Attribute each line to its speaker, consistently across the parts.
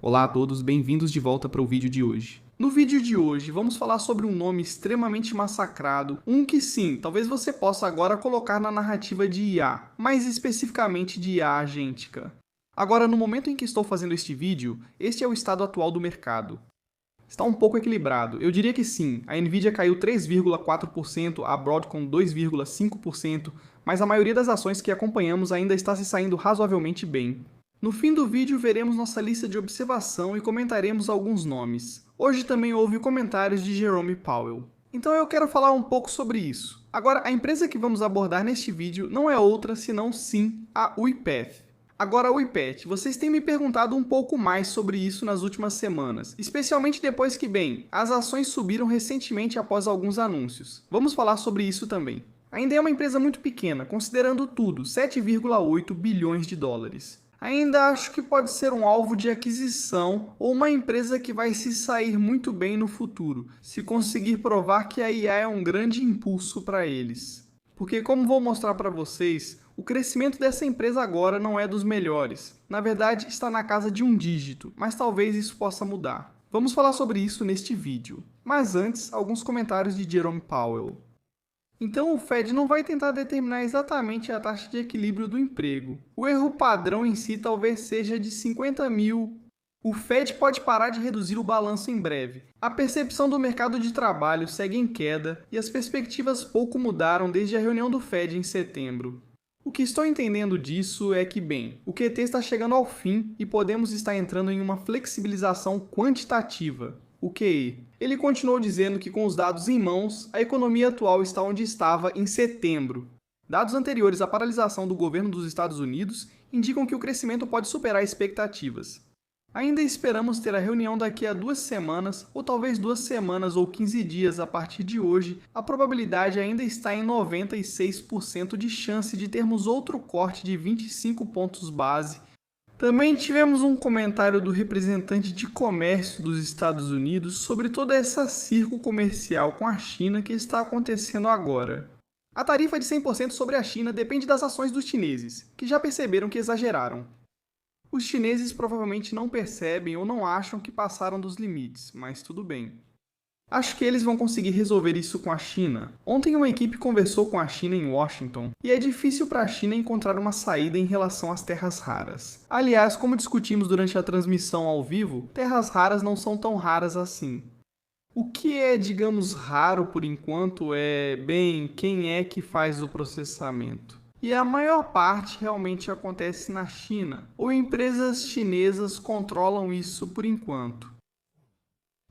Speaker 1: Olá a todos, bem-vindos de volta para o vídeo de hoje. No vídeo de hoje, vamos falar sobre um nome extremamente massacrado, um que sim, talvez você possa agora colocar na narrativa de IA, mais especificamente de IA agêntica. Agora, no momento em que estou fazendo este vídeo, este é o estado atual do mercado. Está um pouco equilibrado, eu diria que sim, a Nvidia caiu 3,4%, a Broadcom 2,5%, mas a maioria das ações que acompanhamos ainda está se saindo razoavelmente bem. No fim do vídeo, veremos nossa lista de observação e comentaremos alguns nomes. Hoje também houve comentários de Jerome Powell. Então eu quero falar um pouco sobre isso. Agora, a empresa que vamos abordar neste vídeo não é outra senão sim a UiPath. Agora, UiPath, vocês têm me perguntado um pouco mais sobre isso nas últimas semanas, especialmente depois que, bem, as ações subiram recentemente após alguns anúncios. Vamos falar sobre isso também. Ainda é uma empresa muito pequena, considerando tudo, 7,8 bilhões de dólares. Ainda acho que pode ser um alvo de aquisição ou uma empresa que vai se sair muito bem no futuro, se conseguir provar que a IA é um grande impulso para eles. Porque, como vou mostrar para vocês, o crescimento dessa empresa agora não é dos melhores. Na verdade, está na casa de um dígito, mas talvez isso possa mudar. Vamos falar sobre isso neste vídeo. Mas antes, alguns comentários de Jerome Powell. Então o Fed não vai tentar determinar exatamente a taxa de equilíbrio do emprego. O erro padrão em si talvez seja de 50 mil. O Fed pode parar de reduzir o balanço em breve. A percepção do mercado de trabalho segue em queda e as perspectivas pouco mudaram desde a reunião do Fed em setembro. O que estou entendendo disso é que, bem, o QT está chegando ao fim e podemos estar entrando em uma flexibilização quantitativa. O QE. Ele continuou dizendo que, com os dados em mãos, a economia atual está onde estava em setembro. Dados anteriores à paralisação do governo dos Estados Unidos indicam que o crescimento pode superar expectativas. Ainda esperamos ter a reunião daqui a 2 semanas, ou talvez 2 semanas ou 15 dias a partir de hoje. A probabilidade ainda está em 96% de chance de termos outro corte de 25 pontos base. Também tivemos um comentário do representante de comércio dos Estados Unidos sobre toda essa circo comercial com a China que está acontecendo agora. A tarifa de 100% sobre a China depende das ações dos chineses, que já perceberam que exageraram. Os chineses provavelmente não percebem ou não acham que passaram dos limites, mas tudo bem. Acho que eles vão conseguir resolver isso com a China. Ontem uma equipe conversou com a China em Washington, e é difícil para a China encontrar uma saída em relação às terras raras. Aliás, como discutimos durante a transmissão ao vivo, terras raras não são tão raras assim. O que é, digamos, raro por enquanto é, bem, quem é que faz o processamento. E a maior parte realmente acontece na China, ou empresas chinesas controlam isso por enquanto.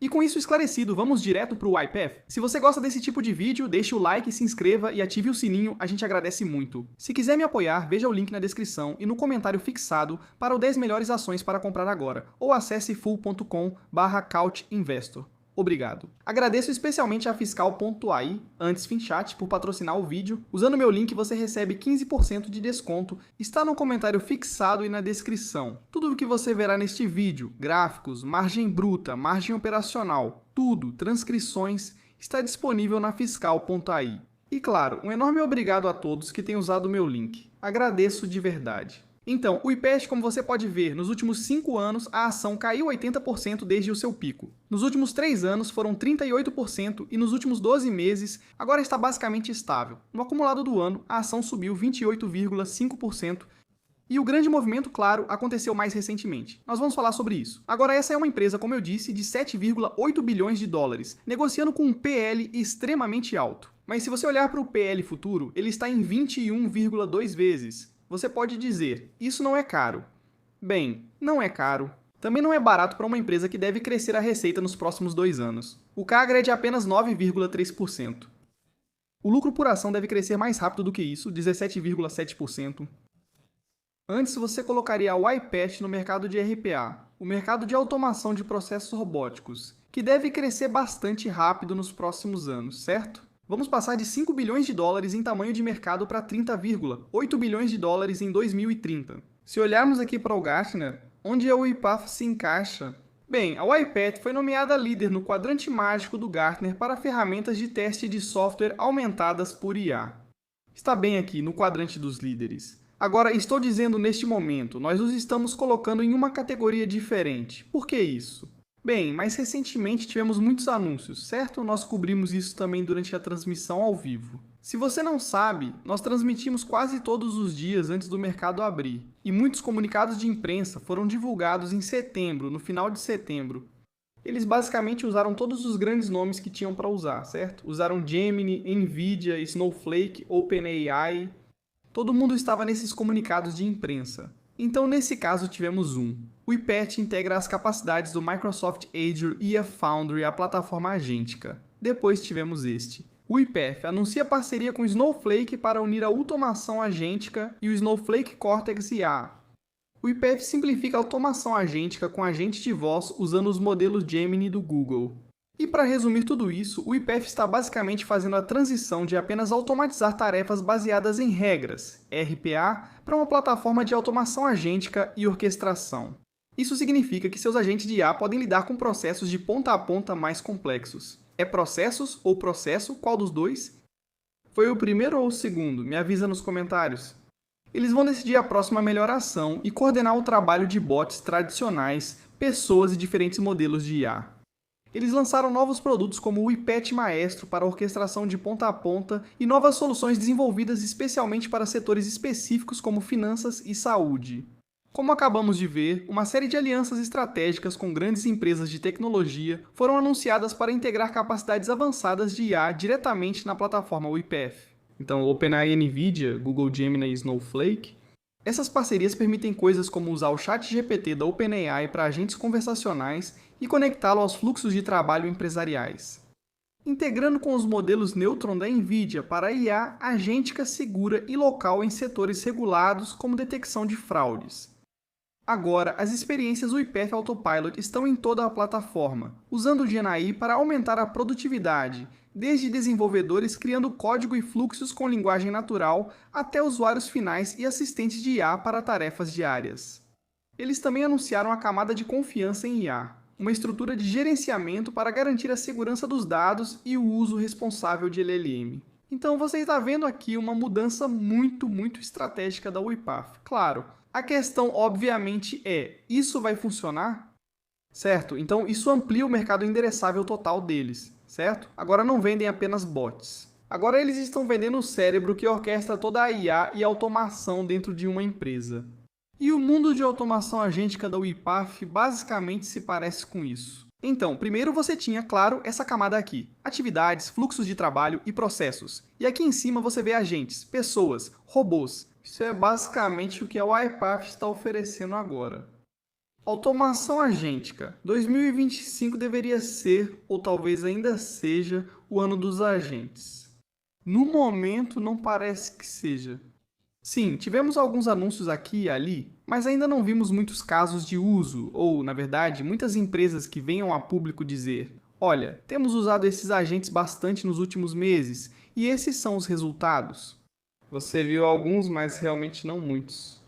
Speaker 1: E com isso esclarecido, vamos direto para o UiPath? Se você gosta desse tipo de vídeo, deixe o like, se inscreva e ative o sininho, a gente agradece muito. Se quiser me apoiar, veja o link na descrição e no comentário fixado para o 10 melhores ações para comprar agora, ou acesse full.com/couchinvestor. Obrigado. Agradeço especialmente a Fiscal.ai, antes Finchat, por patrocinar o vídeo. Usando meu link você recebe 15% de desconto. Está no comentário fixado e na descrição. Tudo o que você verá neste vídeo, gráficos, margem bruta, margem operacional, tudo, transcrições, está disponível na Fiscal.ai. E claro, um enorme obrigado a todos que têm usado o meu link. Agradeço de verdade. Então, o UiPath, como você pode ver, nos últimos 5 anos a ação caiu 80% desde o seu pico. Nos últimos 3 anos foram 38% e nos últimos 12 meses agora está basicamente estável. No acumulado do ano, a ação subiu 28,5%. E o grande movimento, claro, aconteceu mais recentemente. Nós vamos falar sobre isso. Agora, essa é uma empresa, como eu disse, de 7,8 bilhões de dólares, negociando com um PL extremamente alto. Mas se você olhar para o PL futuro, ele está em 21,2 vezes. Você pode dizer, isso não é caro. Bem, não é caro. Também não é barato para uma empresa que deve crescer a receita nos próximos 2 anos. O CAGR é de apenas 9,3%. O lucro por ação deve crescer mais rápido do que isso, 17,7%. Antes você colocaria a UiPath no mercado de RPA, o mercado de automação de processos robóticos, que deve crescer bastante rápido nos próximos anos, certo? Vamos passar de 5 bilhões de dólares em tamanho de mercado para 30,8 bilhões de dólares em 2030. Se olharmos aqui para o Gartner, onde a UiPath se encaixa? Bem, a UiPath foi nomeada líder no quadrante mágico do Gartner para ferramentas de teste de software aumentadas por IA. Está bem aqui no quadrante dos líderes. Agora, estou dizendo neste momento, nós os estamos colocando em uma categoria diferente. Por que isso? Bem, mais recentemente tivemos muitos anúncios, certo? Nós cobrimos isso também durante a transmissão ao vivo. Se você não sabe, nós transmitimos quase todos os dias antes do mercado abrir, e muitos comunicados de imprensa foram divulgados em setembro, no final de setembro. Eles basicamente usaram todos os grandes nomes que tinham para usar, certo? Usaram Gemini, Nvidia, Snowflake, OpenAI. Todo mundo estava nesses comunicados de imprensa. Então, nesse caso, tivemos um. O IPET integra as capacidades do Microsoft Azure IA Foundry à plataforma agêntica. Depois tivemos este. O IPEF anuncia parceria com o Snowflake para unir a automação agêntica e o Snowflake Cortex IA. O IPEF simplifica a automação agêntica com agente de voz usando os modelos Gemini do Google. E para resumir tudo isso, o IPEF está basicamente fazendo a transição de apenas automatizar tarefas baseadas em regras, RPA, para uma plataforma de automação agêntica e orquestração. Isso significa que seus agentes de IA podem lidar com processos de ponta a ponta mais complexos. É processos ou processo? Qual dos dois? Foi o primeiro ou o segundo? Me avisa nos comentários. Eles vão decidir a próxima melhoração e coordenar o trabalho de bots tradicionais, pessoas e diferentes modelos de IA. Eles lançaram novos produtos como o IPET Maestro para orquestração de ponta a ponta e novas soluções desenvolvidas especialmente para setores específicos como finanças e saúde. Como acabamos de ver, uma série de alianças estratégicas com grandes empresas de tecnologia foram anunciadas para integrar capacidades avançadas de IA diretamente na plataforma IPEF. Então, OpenAI, Nvidia, Google Gemini e Snowflake. Essas parcerias permitem coisas como usar o ChatGPT da OpenAI para agentes conversacionais e conectá-lo aos fluxos de trabalho empresariais. Integrando com os modelos Neutron da Nvidia para IA agêntica segura e local em setores regulados como detecção de fraudes. Agora, as experiências do IPEF Autopilot estão em toda a plataforma, usando o GenAI para aumentar a produtividade, desde desenvolvedores criando código e fluxos com linguagem natural até usuários finais e assistentes de IA para tarefas diárias. Eles também anunciaram a camada de confiança em IA, uma estrutura de gerenciamento para garantir a segurança dos dados e o uso responsável de LLM. Então você está vendo aqui uma mudança muito estratégica da UiPath. Claro, a questão obviamente é, isso vai funcionar? Certo? Então isso amplia o mercado endereçável total deles, certo? Agora não vendem apenas bots. Agora eles estão vendendo o cérebro que orquestra toda a IA e automação dentro de uma empresa. E o mundo de automação agêntica da UiPath basicamente se parece com isso. Então, primeiro você tinha, claro, essa camada aqui. Atividades, fluxos de trabalho e processos. E aqui em cima você vê agentes, pessoas, robôs. Isso é basicamente o que a UiPath está oferecendo agora. Automação agêntica. 2025 deveria ser, ou talvez ainda seja, o ano dos agentes. No momento, não parece que seja. Sim, tivemos alguns anúncios aqui e ali, mas ainda não vimos muitos casos de uso, ou, na verdade, muitas empresas que venham a público dizer: olha, temos usado esses agentes bastante nos últimos meses, e esses são os resultados. Você viu alguns, mas realmente não muitos.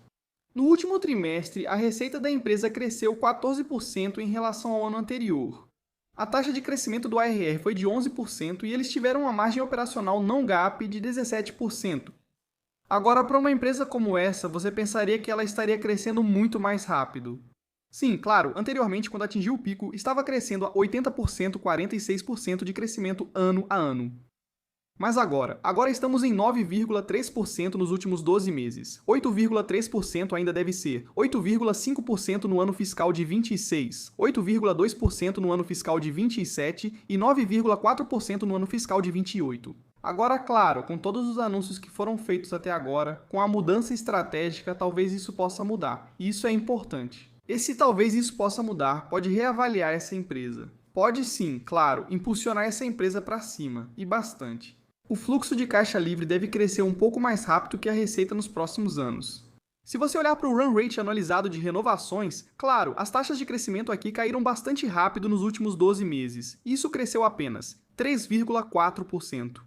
Speaker 1: No último trimestre, a receita da empresa cresceu 14% em relação ao ano anterior. A taxa de crescimento do ARR foi de 11% e eles tiveram uma margem operacional não GAAP de 17%. Agora, para uma empresa como essa, você pensaria que ela estaria crescendo muito mais rápido. Sim, claro, anteriormente, quando atingiu o pico, estava crescendo a 80%, 46% de crescimento ano a ano. Mas agora estamos em 9,3% nos últimos 12 meses. 8,3% ainda deve ser. 8,5% no ano fiscal de 26. 8,2% no ano fiscal de 27 e 9,4% no ano fiscal de 28. Agora, claro, com todos os anúncios que foram feitos até agora, com a mudança estratégica, talvez isso possa mudar. E isso é importante. E se talvez isso possa mudar, pode reavaliar essa empresa. Pode sim, claro, impulsionar essa empresa para cima, e bastante. O fluxo de caixa livre deve crescer um pouco mais rápido que a receita nos próximos anos. Se você olhar para o run rate anualizado de renovações, claro, as taxas de crescimento aqui caíram bastante rápido nos últimos 12 meses. Isso cresceu apenas 3,4%.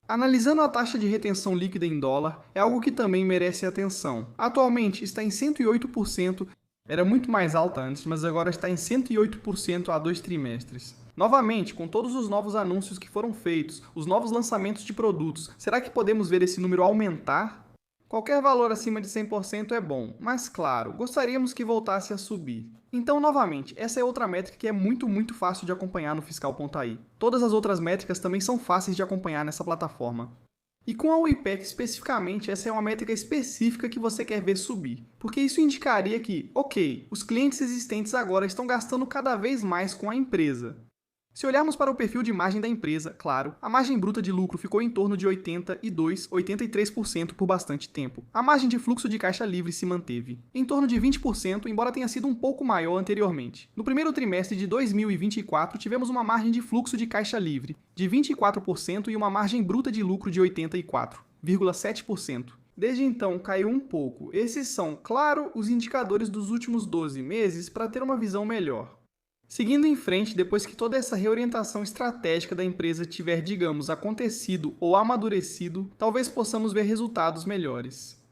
Speaker 1: Analisando a taxa de retenção líquida em dólar, é algo que também merece atenção. Atualmente está em 108%, era muito mais alta antes, mas agora está em 108% há 2 trimestres. Novamente, com todos os novos anúncios que foram feitos, os novos lançamentos de produtos, será que podemos ver esse número aumentar? Qualquer valor acima de 100% é bom, mas claro, gostaríamos que voltasse a subir. Então, novamente, essa é outra métrica que é muito fácil de acompanhar no Fiscal.ai. Todas as outras métricas também são fáceis de acompanhar nessa plataforma. E com a WePack especificamente, essa é uma métrica específica que você quer ver subir, porque isso indicaria que, ok, os clientes existentes agora estão gastando cada vez mais com a empresa. Se olharmos para o perfil de margem da empresa, claro, a margem bruta de lucro ficou em torno de 82, 83% por bastante tempo. A margem de fluxo de caixa livre se manteve em torno de 20%, embora tenha sido um pouco maior anteriormente. No primeiro trimestre de 2024, tivemos uma margem de fluxo de caixa livre de 24% e uma margem bruta de lucro de 84,7%. Desde então, caiu um pouco. Esses são, claro, os indicadores dos últimos 12 meses para ter uma visão melhor. Seguindo em frente, depois que toda essa reorientação estratégica da empresa tiver, digamos, acontecido ou amadurecido, talvez possamos ver resultados melhores.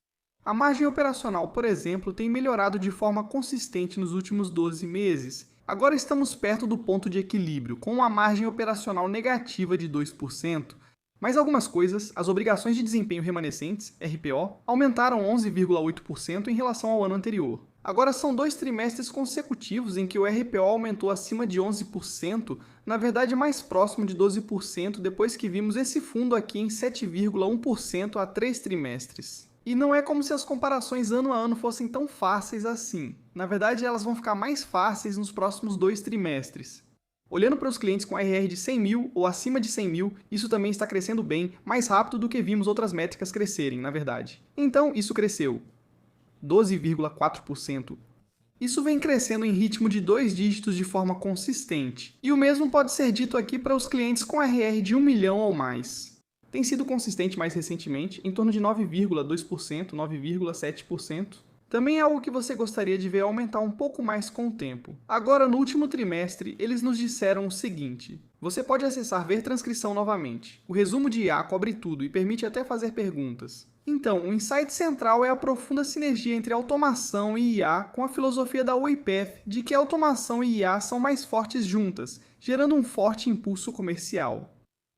Speaker 1: A margem operacional, por exemplo, tem melhorado de forma consistente nos últimos 12 meses. Agora estamos perto do ponto de equilíbrio, com uma margem operacional negativa de 2%, mas algumas coisas, as obrigações de desempenho remanescentes, RPO, aumentaram 11,8% em relação ao ano anterior. Agora são 2 trimestres consecutivos em que o RPO aumentou acima de 11%, na verdade mais próximo de 12% depois que vimos esse fundo aqui em 7,1% há 3 trimestres. E não é como se as comparações ano a ano fossem tão fáceis assim. Na verdade, elas vão ficar mais fáceis nos próximos 2 trimestres. Olhando para os clientes com RR de 100 mil ou acima de 100 mil, isso também está crescendo bem, mais rápido do que vimos outras métricas crescerem, na verdade. Então, isso cresceu 12,4%. Isso vem crescendo em ritmo de 2 dígitos de forma consistente. E o mesmo pode ser dito aqui para os clientes com RR de 1 milhão ou mais. Tem sido consistente mais recentemente, em torno de 9,2%, 9,7%. Também é algo que você gostaria de ver aumentar um pouco mais com o tempo. Agora, no último trimestre, eles nos disseram o seguinte: você pode acessar Ver Transcrição novamente. O resumo de IA cobre tudo e permite até fazer perguntas. Então, o insight central é a profunda sinergia entre automação e IA com a filosofia da WePath de que automação e IA são mais fortes juntas, gerando um forte impulso comercial.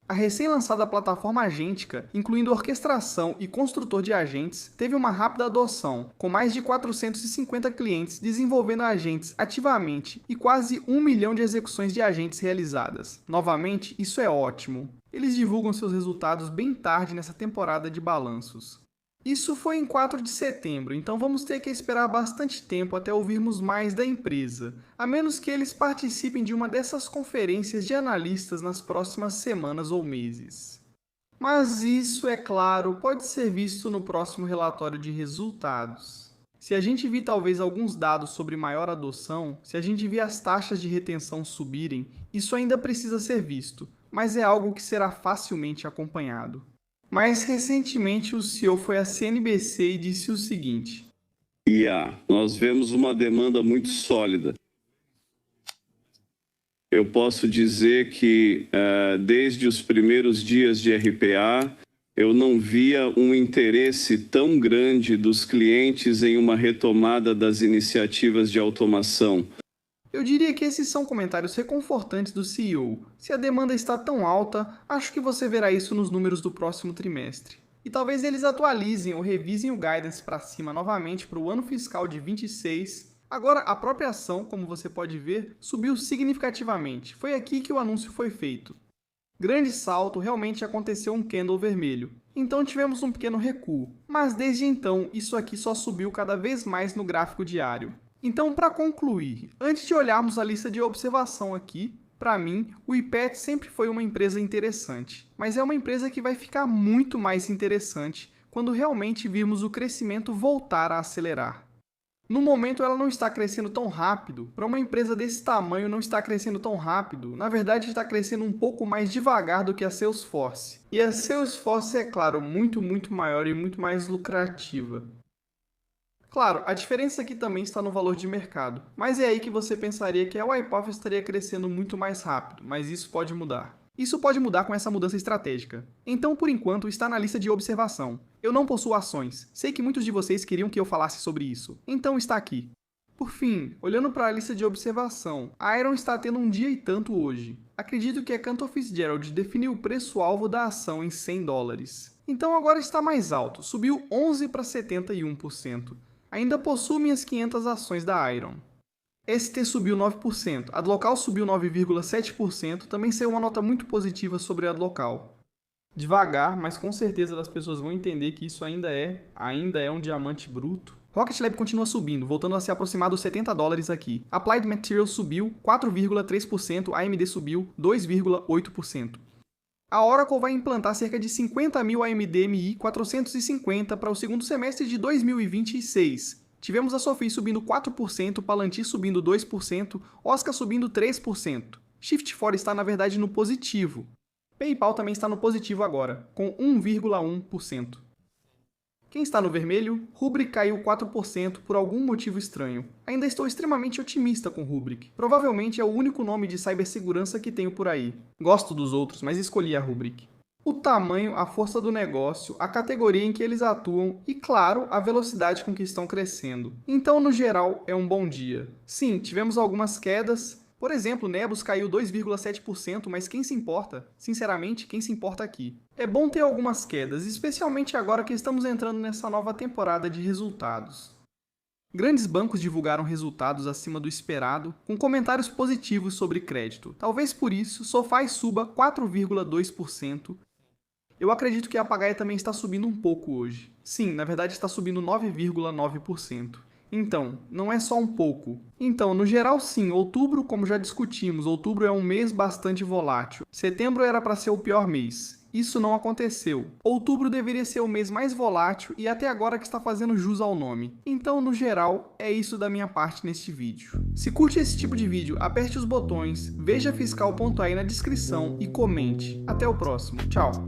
Speaker 1: A recém-lançada plataforma agêntica, incluindo orquestração e construtor de agentes, teve uma rápida adoção, com mais de 450 clientes desenvolvendo agentes ativamente e quase 1 milhão de execuções de agentes realizadas. Novamente, isso é ótimo. Eles divulgam seus resultados bem tarde nessa temporada de balanços. Isso foi em 4 de setembro, então vamos ter que esperar bastante tempo até ouvirmos mais da empresa, a menos que eles participem de uma dessas conferências de analistas nas próximas semanas ou meses. Mas isso, é claro, pode ser visto no próximo relatório de resultados. Se a gente vir talvez alguns dados sobre maior adoção, se a gente vir as taxas de retenção subirem, isso ainda precisa ser visto, mas é algo que será facilmente acompanhado. Mais recentemente, o CEO foi à CNBC e disse o seguinte:
Speaker 2: nós vemos uma demanda muito sólida. Eu posso dizer que desde os primeiros dias de RPA, eu não via um interesse tão grande dos clientes em uma retomada das iniciativas de automação.
Speaker 1: Eu diria que esses são comentários reconfortantes do CEO. Se a demanda está tão alta, acho que você verá isso nos números do próximo trimestre. E talvez eles atualizem ou revisem o guidance para cima novamente para o ano fiscal de 26. Agora, a própria ação, como você pode ver, subiu significativamente. Foi aqui que o anúncio foi feito. Grande salto, realmente aconteceu um candle vermelho. Então tivemos um pequeno recuo. Mas desde então, isso aqui só subiu cada vez mais no gráfico diário. Então, para concluir, antes de olharmos a lista de observação aqui, para mim, o WePath sempre foi uma empresa interessante, mas é uma empresa que vai ficar muito mais interessante quando realmente virmos o crescimento voltar a acelerar. No momento, ela não está crescendo tão rápido. Para uma empresa desse tamanho, não está crescendo tão rápido. Na verdade, está crescendo um pouco mais devagar do que a Salesforce. E a Salesforce é, claro, muito maior e muito mais lucrativa. Claro, a diferença aqui também está no valor de mercado, mas é aí que você pensaria que a WePath estaria crescendo muito mais rápido, mas isso pode mudar. Isso pode mudar com essa mudança estratégica. Então, por enquanto, está na lista de observação. Eu não possuo ações. Sei que muitos de vocês queriam que eu falasse sobre isso. Então está aqui. Por fim, olhando para a lista de observação, a Iron está tendo um dia e tanto hoje. Acredito que a Cantor Fitzgerald definiu o preço-alvo da ação em $100. Então agora está mais alto, subiu 11 para 71%. Ainda possuo minhas 500 ações da Iron. ST subiu 9%, Adlocal subiu 9,7%, também saiu uma nota muito positiva sobre a Adlocal. Devagar, mas com certeza as pessoas vão entender que isso ainda é um diamante bruto. Rocket Lab continua subindo, voltando a se aproximar dos $70 aqui. Applied Materials subiu 4,3%, AMD subiu 2,8%. A Oracle vai implantar cerca de 50.000 AMD MI 450 para o segundo semestre de 2026. Tivemos a Sophie subindo 4%, Palantir subindo 2%, Oscar subindo 3%. Shift4 está na verdade no positivo. PayPal também está no positivo agora, com 1,1%. Quem está no vermelho? Rubrik caiu 4% por algum motivo estranho. Ainda estou extremamente otimista com Rubrik. Provavelmente é o único nome de cibersegurança que tenho por aí. Gosto dos outros, mas escolhi a Rubrik. O tamanho, a força do negócio, a categoria em que eles atuam e, claro, a velocidade com que estão crescendo. Então, no geral, é um bom dia. Sim, tivemos algumas quedas. Por exemplo, Nebus caiu 2,7%, mas quem se importa? Sinceramente, quem se importa aqui? É bom ter algumas quedas, especialmente agora que estamos entrando nessa nova temporada de resultados. Grandes bancos divulgaram resultados acima do esperado, com comentários positivos sobre crédito. Talvez por isso, SoFi suba 4,2%. Eu acredito que a Pagaia também está subindo um pouco hoje. Sim, na verdade está subindo 9,9%. Então, não é só um pouco. Então, no geral sim, outubro, como já discutimos, outubro é um mês bastante volátil. Setembro era para ser o pior mês. Isso não aconteceu. Outubro deveria ser o mês mais volátil e até agora que está fazendo jus ao nome. Então, no geral, é isso da minha parte neste vídeo. Se curte esse tipo de vídeo, aperte os botões, veja fiscal.ai na descrição e comente. Até o próximo. Tchau!